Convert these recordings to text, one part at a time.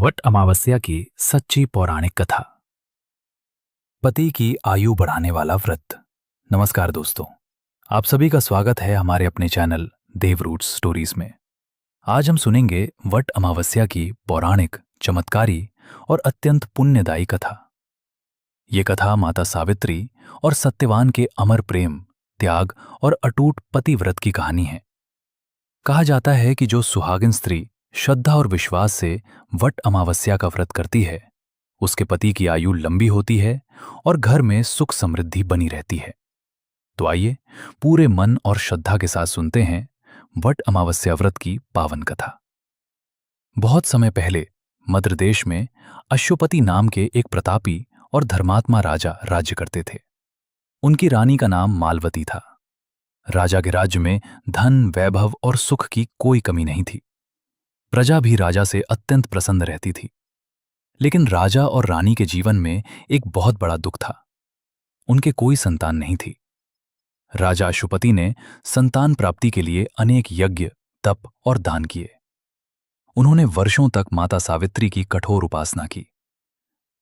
What अमावस्या की सच्ची पौराणिक कथा। पति की आयु बढ़ाने वाला व्रत। नमस्कार दोस्तों, आप सभी का स्वागत है हमारे अपने चैनल देव रूट्स स्टोरीज में। आज हम सुनेंगे वट अमावस्या की पौराणिक, चमत्कारी और अत्यंत पुण्यदायी कथा। ये कथा माता सावित्री और सत्यवान के अमर प्रेम, त्याग और अटूट पतिव्रत की कहानी है। कहा जाता है कि जो सुहागिन स्त्री श्रद्धा और विश्वास से वट अमावस्या का व्रत करती है, उसके पति की आयु लंबी होती है और घर में सुख समृद्धि बनी रहती है। तो आइए पूरे मन और श्रद्धा के साथ सुनते हैं वट अमावस्या व्रत की पावन कथा। बहुत समय पहले मद्र देश में अश्वपति नाम के एक प्रतापी और धर्मात्मा राजा राज्य करते थे। उनकी रानी का नाम मालवती था। राजा के राज्य में धन, वैभव और सुख की कोई कमी नहीं थी। प्रजा भी राजा से अत्यंत प्रसन्न रहती थी। लेकिन राजा और रानी के जीवन में एक बहुत बड़ा दुख था। उनके कोई संतान नहीं थी। राजा अश्वपति ने संतान प्राप्ति के लिए अनेक यज्ञ, तप और दान किए। उन्होंने वर्षों तक माता सावित्री की कठोर उपासना की।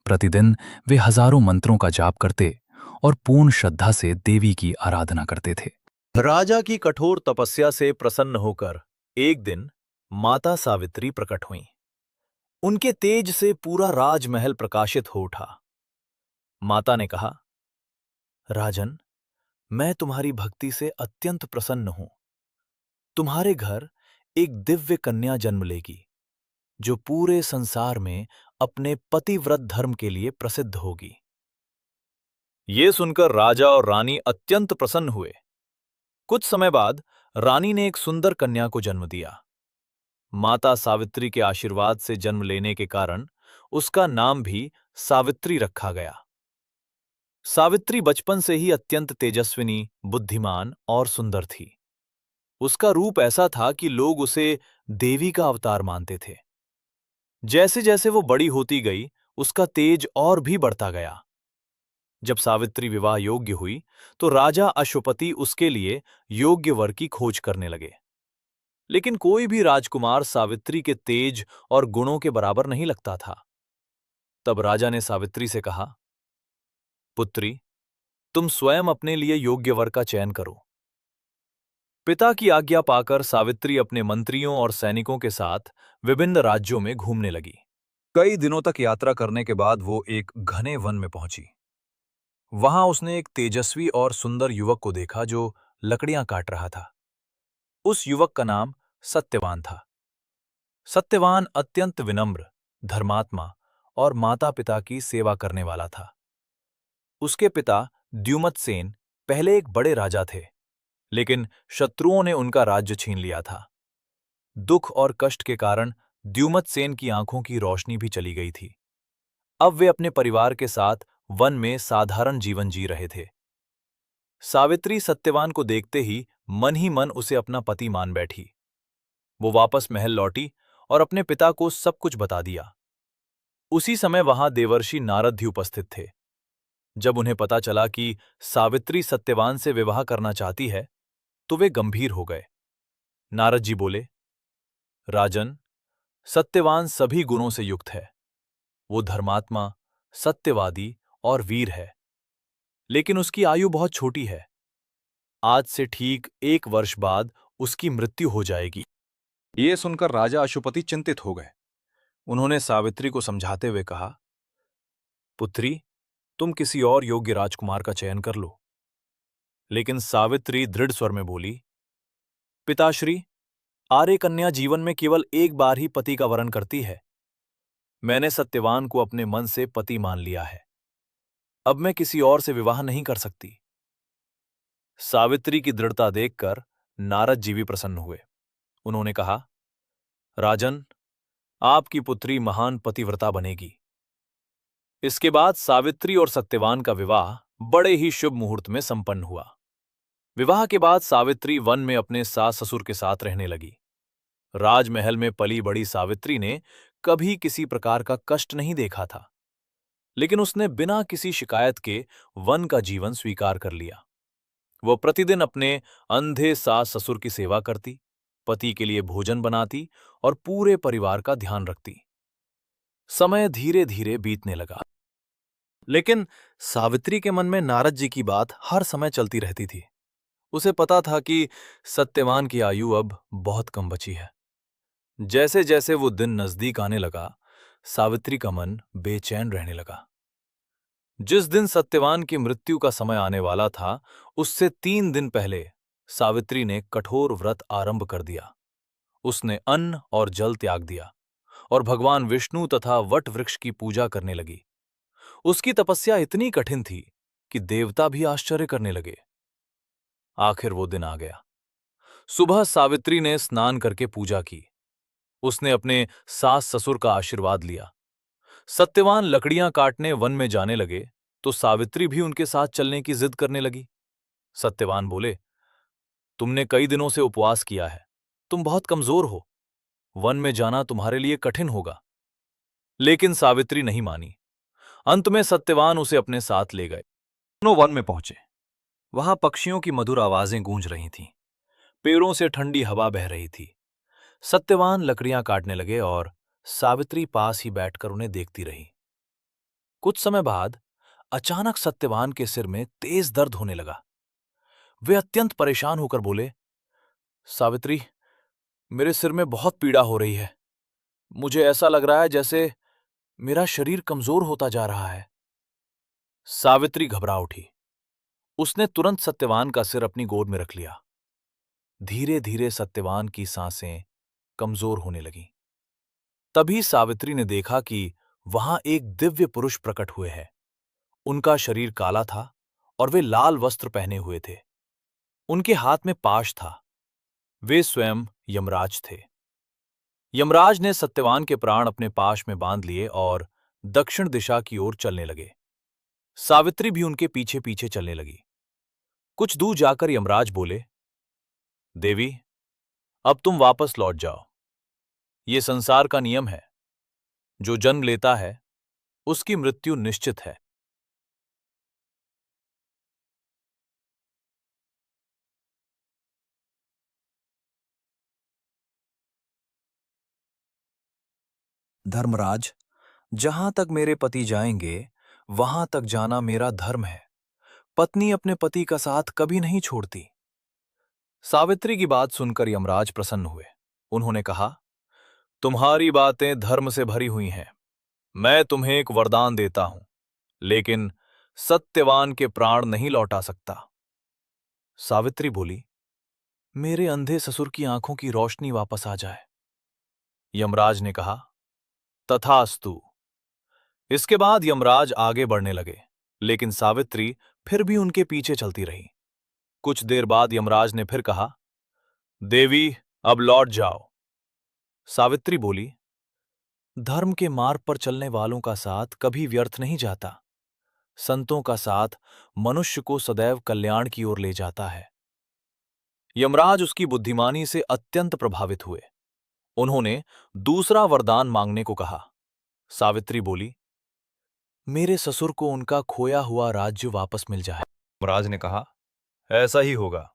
प्रतिदिन वे हजारों मंत्रों का जाप करते और पूर्ण श्रद्धा से देवी की आराधना करते थे। राजा की कठोर तपस्या से प्रसन्न होकर एक दिन माता सावित्री प्रकट हुईं। उनके तेज से पूरा राजमहल प्रकाशित हो उठा। माता ने कहा, राजन, मैं तुम्हारी भक्ति से अत्यंत प्रसन्न हूं। तुम्हारे घर एक दिव्य कन्या जन्म लेगी, जो पूरे संसार में अपने पतिव्रत धर्म के लिए प्रसिद्ध होगी। ये सुनकर राजा और रानी अत्यंत प्रसन्न हुए। कुछ समय बाद रानी ने एक सुंदर कन्या को जन्म दिया। माता सावित्री के आशीर्वाद से जन्म लेने के कारण उसका नाम भी सावित्री रखा गया। सावित्री बचपन से ही अत्यंत तेजस्विनी, बुद्धिमान और सुंदर थी। उसका रूप ऐसा था कि लोग उसे देवी का अवतार मानते थे। जैसे जैसे वो बड़ी होती गई, उसका तेज और भी बढ़ता गया। जब सावित्री विवाह योग्य हुई, तो राजा अश्वपति उसके लिए योग्य वर की खोज करने लगे। लेकिन कोई भी राजकुमार सावित्री के तेज और गुणों के बराबर नहीं लगता था। तब राजा ने सावित्री से कहा, पुत्री, तुम स्वयं अपने लिए योग्य वर का चयन करो। पिता की आज्ञा पाकर सावित्री अपने मंत्रियों और सैनिकों के साथ विभिन्न राज्यों में घूमने लगी। कई दिनों तक यात्रा करने के बाद वो एक घने वन में पहुंची। वहां उसने एक तेजस्वी और सुंदर युवक को देखा जो लकड़ियां काट रहा था। उस युवक का नाम सत्यवान था। सत्यवान अत्यंत विनम्र, धर्मात्मा और माता पिता की सेवा करने वाला था। उसके पिता द्युमत्सेन पहले एक बड़े राजा थे, लेकिन शत्रुओं ने उनका राज्य छीन लिया था। दुख और कष्ट के कारण द्युमत्सेन की आंखों की रोशनी भी चली गई थी। अब वे अपने परिवार के साथ वन में साधारण जीवन जी रहे थे। सावित्री सत्यवान को देखते ही मन उसे अपना पति मान बैठी। वो वापस महल लौटी और अपने पिता को सब कुछ बता दिया। उसी समय वहां देवर्षि नारद भी उपस्थित थे। जब उन्हें पता चला कि सावित्री सत्यवान से विवाह करना चाहती है, तो वे गंभीर हो गए। नारद जी बोले, राजन, सत्यवान सभी गुणों से युक्त है। वो धर्मात्मा, सत्यवादी और वीर है, लेकिन उसकी आयु बहुत छोटी है। आज से ठीक 1 वर्ष बाद उसकी मृत्यु हो जाएगी। ये सुनकर राजा अश्वपति चिंतित हो गए। उन्होंने सावित्री को समझाते हुए कहा, पुत्री, तुम किसी और योग्य राजकुमार का चयन कर लो। लेकिन सावित्री दृढ़ स्वर में बोली, पिताश्री, आर्य कन्या जीवन में केवल एक बार ही पति का वरण करती है। मैंने सत्यवान को अपने मन से पति मान लिया है। अब मैं किसी और से विवाह नहीं कर सकती। सावित्री की दृढ़ता देखकर नारद जी भी प्रसन्न हुए। उन्होंने कहा, राजन, आपकी पुत्री महान पतिव्रता बनेगी। इसके बाद सावित्री और सत्यवान का विवाह बड़े ही शुभ मुहूर्त में संपन्न हुआ। विवाह के बाद सावित्री वन में अपने सास ससुर के साथ रहने लगी। राजमहल में पली बड़ी सावित्री ने कभी किसी प्रकार का कष्ट नहीं देखा था, लेकिन उसने बिना किसी शिकायत के वन का जीवन स्वीकार कर लिया। वो प्रतिदिन अपने अंधे सास ससुर की सेवा करती, पति के लिए भोजन बनाती और पूरे परिवार का ध्यान रखती। समय धीरे धीरे बीतने लगा, लेकिन सावित्री के मन में नारद जी की बात हर समय चलती रहती थी। उसे पता था कि सत्यवान की आयु अब बहुत कम बची है। जैसे जैसे वो दिन नजदीक आने लगा, सावित्री का मन बेचैन रहने लगा। जिस दिन सत्यवान की मृत्यु का समय आने वाला था, उससे 3 दिन पहले सावित्री ने कठोर व्रत आरंभ कर दिया। उसने अन्न और जल त्याग दिया और भगवान विष्णु तथा वट वृक्ष की पूजा करने लगी। उसकी तपस्या इतनी कठिन थी कि देवता भी आश्चर्य करने लगे। आखिर वो दिन आ गया। सुबह सावित्री ने स्नान करके पूजा की। उसने अपने सास ससुर का आशीर्वाद लिया। सत्यवान लकड़ियां काटने वन में जाने लगे तो सावित्री भी उनके साथ चलने की जिद करने लगी। सत्यवान बोले, तुमने कई दिनों से उपवास किया है, तुम बहुत कमजोर हो, वन में जाना तुम्हारे लिए कठिन होगा। लेकिन सावित्री नहीं मानी। अंत में सत्यवान उसे अपने साथ ले गए। दोनों वन में पहुंचे। वहां पक्षियों की मधुर आवाजें गूंज रही थीं। पेड़ों से ठंडी हवा बह रही थी। सत्यवान लकड़ियां काटने लगे और सावित्री पास ही बैठकर उन्हें देखती रही। कुछ समय बाद अचानक सत्यवान के सिर में तेज दर्द होने लगा। वे अत्यंत परेशान होकर बोले, सावित्री, मेरे सिर में बहुत पीड़ा हो रही है। मुझे ऐसा लग रहा है जैसे मेरा शरीर कमजोर होता जा रहा है। सावित्री घबरा उठी। उसने तुरंत सत्यवान का सिर अपनी गोद में रख लिया। धीरे धीरे सत्यवान की सांसें कमजोर होने लगीं। तभी सावित्री ने देखा कि वहां एक दिव्य पुरुष प्रकट हुए हैं। उनका शरीर काला था और वे लाल वस्त्र पहने हुए थे। उनके हाथ में पाश था। वे स्वयं यमराज थे। यमराज ने सत्यवान के प्राण अपने पाश में बांध लिए और दक्षिण दिशा की ओर चलने लगे। सावित्री भी उनके पीछे पीछे चलने लगी। कुछ दूर जाकर यमराज बोले, देवी, अब तुम वापस लौट जाओ। ये संसार का नियम है। जो जन्म लेता है उसकी मृत्यु निश्चित है। धर्मराज, जहां तक मेरे पति जाएंगे वहां तक जाना मेरा धर्म है। पत्नी अपने पति का साथ कभी नहीं छोड़ती। सावित्री की बात सुनकर यमराज प्रसन्न हुए। उन्होंने कहा, तुम्हारी बातें धर्म से भरी हुई हैं। मैं तुम्हें एक वरदान देता हूं, लेकिन सत्यवान के प्राण नहीं लौटा सकता। सावित्री बोली, मेरे अंधे ससुर की आंखों की रोशनी वापस आ जाए। यमराज ने कहा, तथास्तु। इसके बाद यमराज आगे बढ़ने लगे, लेकिन सावित्री फिर भी उनके पीछे चलती रही। कुछ देर बाद यमराज ने फिर कहा, देवी, अब लौट जाओ। सावित्री बोली, धर्म के मार्ग पर चलने वालों का साथ कभी व्यर्थ नहीं जाता। संतों का साथ मनुष्य को सदैव कल्याण की ओर ले जाता है। यमराज उसकी बुद्धिमानी से अत्यंत प्रभावित हुए। उन्होंने दूसरा वरदान मांगने को कहा। सावित्री बोली, मेरे ससुर को उनका खोया हुआ राज्य वापस मिल जाए। यमराज ने कहा, ऐसा ही होगा।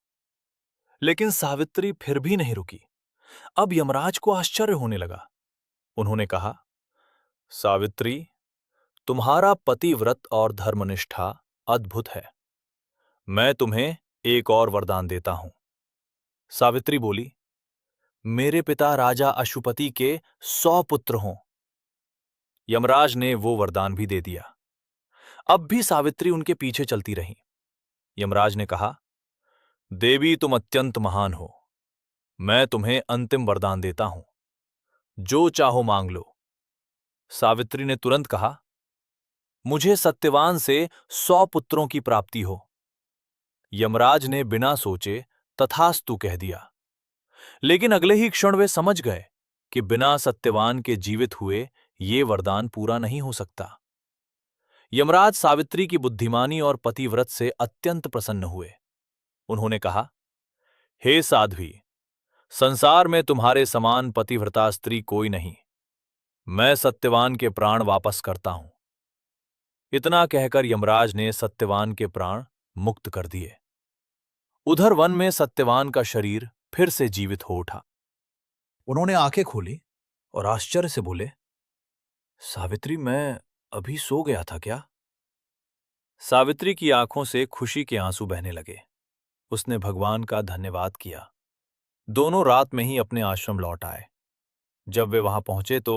लेकिन सावित्री फिर भी नहीं रुकी। अब यमराज को आश्चर्य होने लगा। उन्होंने कहा, सावित्री, तुम्हारा पतिव्रत और धर्मनिष्ठा अद्भुत है। मैं तुम्हें एक और वरदान देता हूं। सावित्री बोली, मेरे पिता राजा अशुपति के 100 पुत्र हों। यमराज ने वो वरदान भी दे दिया। अब भी सावित्री उनके पीछे चलती रही। यमराज ने कहा, देवी, तुम अत्यंत महान हो। मैं तुम्हें अंतिम वरदान देता हूं। जो चाहो मांग लो। सावित्री ने तुरंत कहा, मुझे सत्यवान से 100 पुत्रों की प्राप्ति हो। यमराज ने बिना सोचे तथास्तु कह दिया। लेकिन अगले ही क्षण वे समझ गए कि बिना सत्यवान के जीवित हुए ये वरदान पूरा नहीं हो सकता। यमराज सावित्री की बुद्धिमानी और पतिव्रत से अत्यंत प्रसन्न हुए। उन्होंने कहा, हे साध्वी, संसार में तुम्हारे समान पतिव्रता स्त्री कोई नहीं। मैं सत्यवान के प्राण वापस करता हूं। इतना कहकर यमराज ने सत्यवान के प्राण मुक्त कर दिए। उधर वन में सत्यवान का शरीर फिर से जीवित हो उठा। उन्होंने आंखें खोली और आश्चर्य से बोले, सावित्री, मैं अभी सो गया था क्या? सावित्री की आंखों से खुशी के आंसू बहने लगे। उसने भगवान का धन्यवाद किया। दोनों रात में ही अपने आश्रम लौट आए। जब वे वहां पहुंचे तो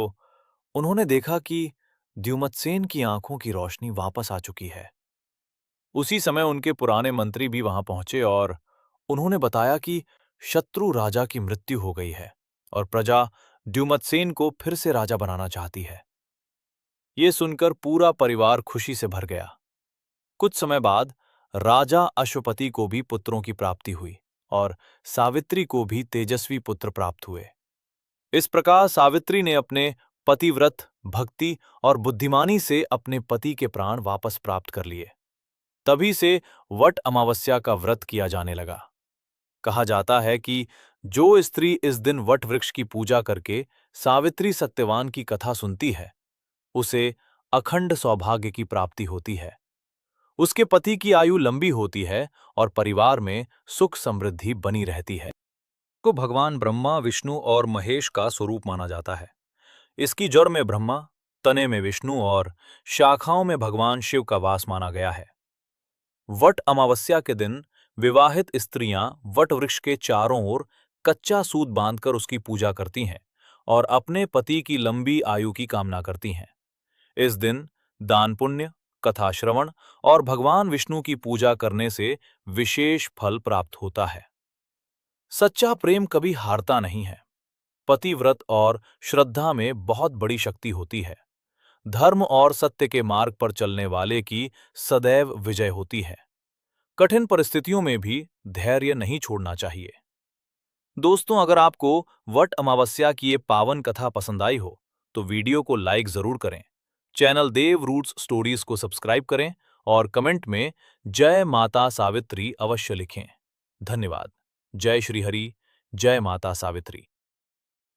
उन्होंने देखा कि द्युमत्सेन की आंखों की रोशनी वापस आ चुकी है। उसी समय उनके पुराने मंत्री भी वहां पहुंचे और उन्होंने बताया कि शत्रु राजा की मृत्यु हो गई है और प्रजा द्युमत्सेन को फिर से राजा बनाना चाहती है। ये सुनकर पूरा परिवार खुशी से भर गया। कुछ समय बाद राजा अश्वपति को भी पुत्रों की प्राप्ति हुई और सावित्री को भी तेजस्वी पुत्र प्राप्त हुए। इस प्रकार सावित्री ने अपने पतिव्रत, भक्ति और बुद्धिमानी से अपने पति के प्राण वापस प्राप्त कर लिए। तभी से वट अमावस्या का व्रत किया जाने लगा। कहा जाता है कि जो स्त्री इस दिन वट वृक्ष की पूजा करके सावित्री सत्यवान की कथा सुनती है, उसे अखंड सौभाग्य की प्राप्ति होती है। उसके पति की आयु लंबी होती है और परिवार में सुख समृद्धि बनी रहती है। को भगवान ब्रह्मा, विष्णु और महेश का स्वरूप माना जाता है। इसकी जड़ में ब्रह्मा, तने में विष्णु और शाखाओं में भगवान शिव का वास माना गया है। वट अमावस्या के दिन विवाहित स्त्रियां वट वृक्ष के चारों ओर कच्चा सूत बांधकर उसकी पूजा करती हैं और अपने पति की लंबी आयु की कामना करती हैं। इस दिन दान पुण्य, कथा श्रवण और भगवान विष्णु की पूजा करने से विशेष फल प्राप्त होता है। सच्चा प्रेम कभी हारता नहीं है। पतिव्रत और श्रद्धा में बहुत बड़ी शक्ति होती है। धर्म और सत्य के मार्ग पर चलने वाले की सदैव विजय होती है। कठिन परिस्थितियों में भी धैर्य नहीं छोड़ना चाहिए। दोस्तों, अगर आपको वट अमावस्या की ये पावन कथा पसंद आई हो तो वीडियो को लाइक जरूर करें, चैनल देव रूट्स स्टोरीज को सब्सक्राइब करें और कमेंट में जय माता सावित्री अवश्य लिखें। धन्यवाद। जय श्री हरि, जय माता सावित्री।